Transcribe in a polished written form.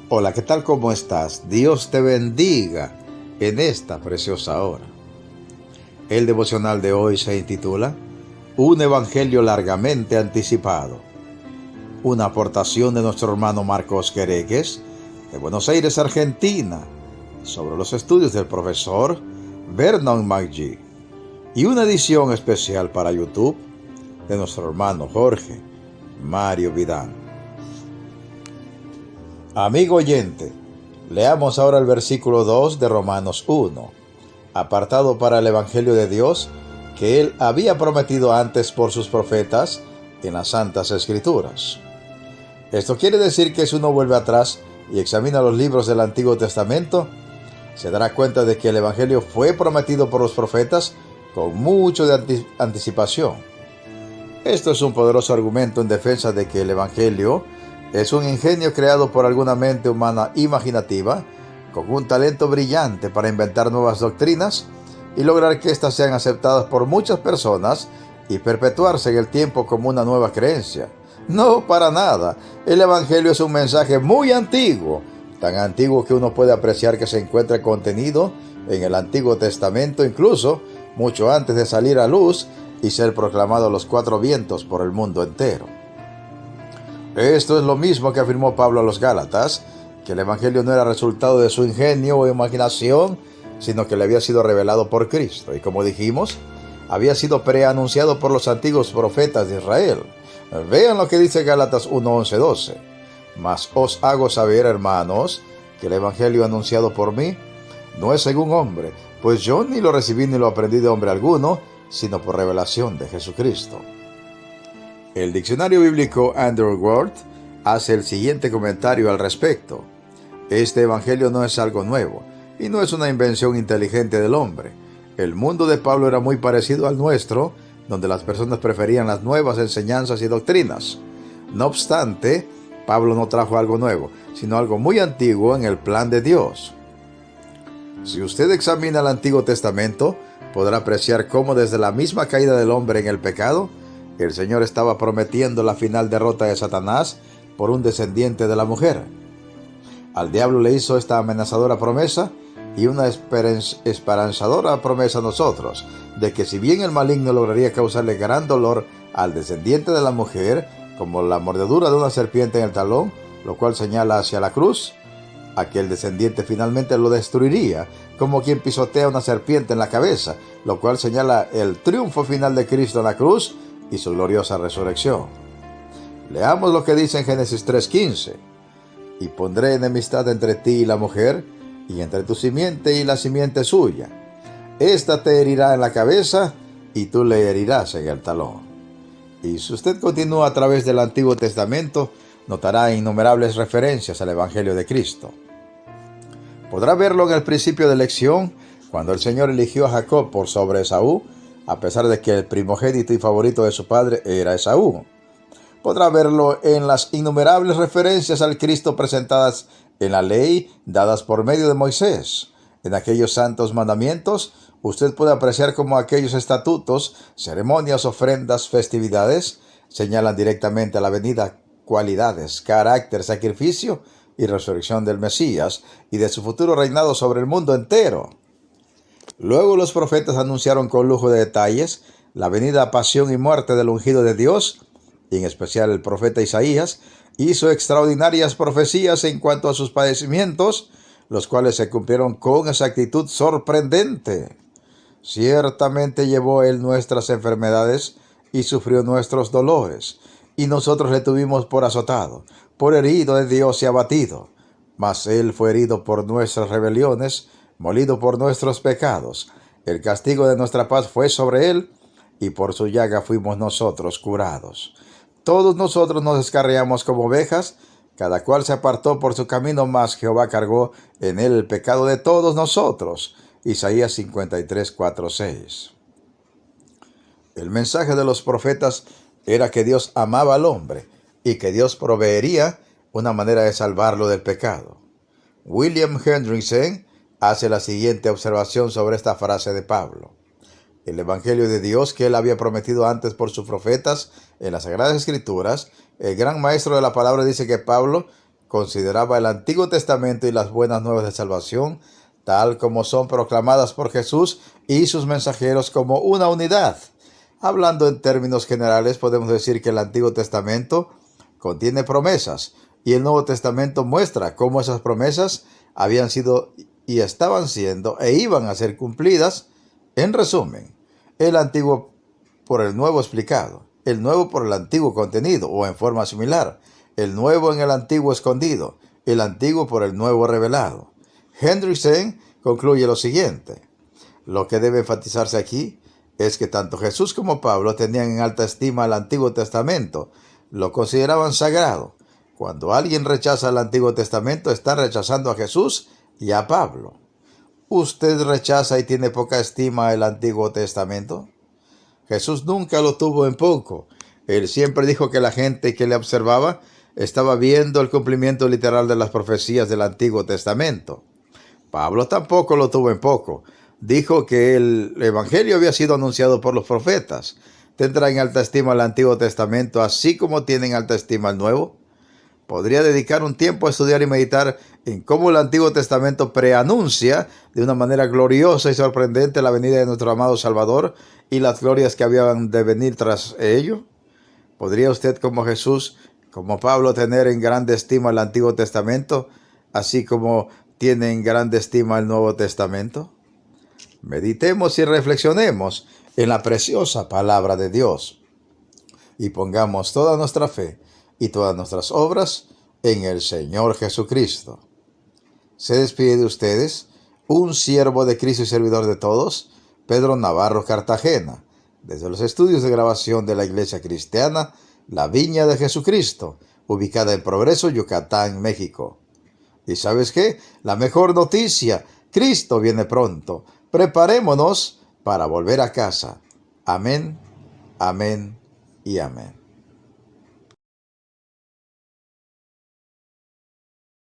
Hola, ¿qué tal? ¿Cómo estás? Dios te bendiga en esta preciosa hora. El devocional de hoy se intitula Un Evangelio largamente anticipado. Una aportación de nuestro hermano Marcos Queregues, de Buenos Aires, Argentina, sobre los estudios del profesor Vernon McGee. Y una edición especial para YouTube de nuestro hermano Jorge Mario Vidán. Amigo oyente, leamos ahora el versículo 2 de Romanos 1, apartado para el Evangelio de Dios que Él había prometido antes por sus profetas en las Santas Escrituras. Esto quiere decir que si uno vuelve atrás y examina los libros del Antiguo Testamento, se dará cuenta de que el Evangelio fue prometido por los profetas con mucho de anticipación. Esto es un poderoso argumento en defensa de que el Evangelio es un ingenio creado por alguna mente humana imaginativa, con un talento brillante para inventar nuevas doctrinas y lograr que éstas sean aceptadas por muchas personas y perpetuarse en el tiempo como una nueva creencia. No, para nada. El Evangelio es un mensaje muy antiguo, tan antiguo que uno puede apreciar que se encuentra contenido en el Antiguo Testamento, incluso mucho antes de salir a luz y ser proclamado a los cuatro vientos por el mundo entero. Esto es lo mismo que afirmó Pablo a los Gálatas, que el Evangelio no era resultado de su ingenio o imaginación, sino que le había sido revelado por Cristo. Y como dijimos, había sido preanunciado por los antiguos profetas de Israel. Vean lo que dice Gálatas 1:11-12. Mas os hago saber, hermanos, que el Evangelio anunciado por mí no es según hombre, pues yo ni lo recibí ni lo aprendí de hombre alguno, sino por revelación de Jesucristo. El diccionario bíblico Andrew Ward hace el siguiente comentario al respecto. Este evangelio no es algo nuevo y no es una invención inteligente del hombre. El mundo de Pablo era muy parecido al nuestro, donde las personas preferían las nuevas enseñanzas y doctrinas. No obstante, Pablo no trajo algo nuevo, sino algo muy antiguo en el plan de Dios. Si usted examina el Antiguo Testamento, podrá apreciar cómo desde la misma caída del hombre en el pecado, el Señor estaba prometiendo la final derrota de Satanás por un descendiente de la mujer. Al diablo le hizo esta amenazadora promesa y una esperanzadora promesa a nosotros, de que si bien el maligno lograría causarle gran dolor al descendiente de la mujer, como la mordedura de una serpiente en el talón, lo cual señala hacia la cruz, aquel descendiente finalmente lo destruiría, como quien pisotea una serpiente en la cabeza, lo cual señala el triunfo final de Cristo en la cruz y su gloriosa resurrección. Leamos lo que dice en Génesis 3:15. Y pondré enemistad entre ti y la mujer, y entre tu simiente y la simiente suya. Esta te herirá en la cabeza, y tú le herirás en el talón. Y si usted continúa a través del Antiguo Testamento, notará innumerables referencias al Evangelio de Cristo. Podrá verlo en el principio de elección, cuando el Señor eligió a Jacob por sobre Esaú, a pesar de que el primogénito y favorito de su padre era Esaú. Podrá verlo en las innumerables referencias al Cristo presentadas en la ley dadas por medio de Moisés. En aquellos santos mandamientos, usted puede apreciar cómo aquellos estatutos, ceremonias, ofrendas, festividades, señalan directamente a la venida, cualidades, carácter, sacrificio y resurrección del Mesías y de su futuro reinado sobre el mundo entero. Luego los profetas anunciaron con lujo de detalles la venida pasión y muerte del ungido de Dios, y en especial el profeta Isaías hizo extraordinarias profecías en cuanto a sus padecimientos, los cuales se cumplieron con exactitud sorprendente. Ciertamente llevó él nuestras enfermedades y sufrió nuestros dolores, y nosotros le tuvimos por azotado, por herido de Dios y abatido. Mas él fue herido por nuestras rebeliones, molido por nuestros pecados. El castigo de nuestra paz fue sobre él, y por su llaga fuimos nosotros curados. Todos nosotros nos descarriamos como ovejas, cada cual se apartó por su camino, mas Jehová cargó en él el pecado de todos nosotros. Isaías 53, 4, 6. El mensaje de los profetas era que Dios amaba al hombre y que Dios proveería una manera de salvarlo del pecado. William Hendrickson hace la siguiente observación sobre esta frase de Pablo. El Evangelio de Dios que él había prometido antes por sus profetas en las Sagradas Escrituras, el gran maestro de la palabra dice que Pablo consideraba el Antiguo Testamento y las buenas nuevas de salvación, tal como son proclamadas por Jesús y sus mensajeros, como una unidad. Hablando en términos generales, podemos decir que el Antiguo Testamento contiene promesas y el Nuevo Testamento muestra cómo esas promesas habían sido y estaban siendo e iban a ser cumplidas. En resumen, el Antiguo por el Nuevo explicado, el Nuevo por el Antiguo contenido o en forma similar, el Nuevo en el Antiguo escondido, el Antiguo por el Nuevo revelado. Hendriksen concluye lo siguiente: lo que debe enfatizarse aquí es que tanto Jesús como Pablo tenían en alta estima el Antiguo Testamento, lo consideraban sagrado. Cuando alguien rechaza el Antiguo Testamento, está rechazando a Jesús y a Pablo. ¿Usted rechaza y tiene poca estima el Antiguo Testamento? Jesús nunca lo tuvo en poco. Él siempre dijo que la gente que le observaba estaba viendo el cumplimiento literal de las profecías del Antiguo Testamento. Pablo tampoco lo tuvo en poco. Dijo que el Evangelio había sido anunciado por los profetas. ¿Tendrá en alta estima el Antiguo Testamento así como tiene en alta estima el Nuevo? Podría dedicar un tiempo a estudiar y meditar en cómo el Antiguo Testamento preanuncia de una manera gloriosa y sorprendente la venida de nuestro amado Salvador y las glorias que habían de venir tras ello. ¿Podría usted, como Jesús, como Pablo, tener en grande estima el Antiguo Testamento, así como tiene en grande estima el Nuevo Testamento? Meditemos y reflexionemos en la preciosa palabra de Dios y pongamos toda nuestra fe y todas nuestras obras en el Señor Jesucristo. Se despide de ustedes un siervo de Cristo y servidor de todos, Pedro Navarro Cartagena, desde los estudios de grabación de la Iglesia Cristiana La Viña de Jesucristo, ubicada en Progreso, Yucatán, México. ¿Y sabes qué? La mejor noticia: Cristo viene pronto. Preparémonos para volver a casa. Amén, amén y amén.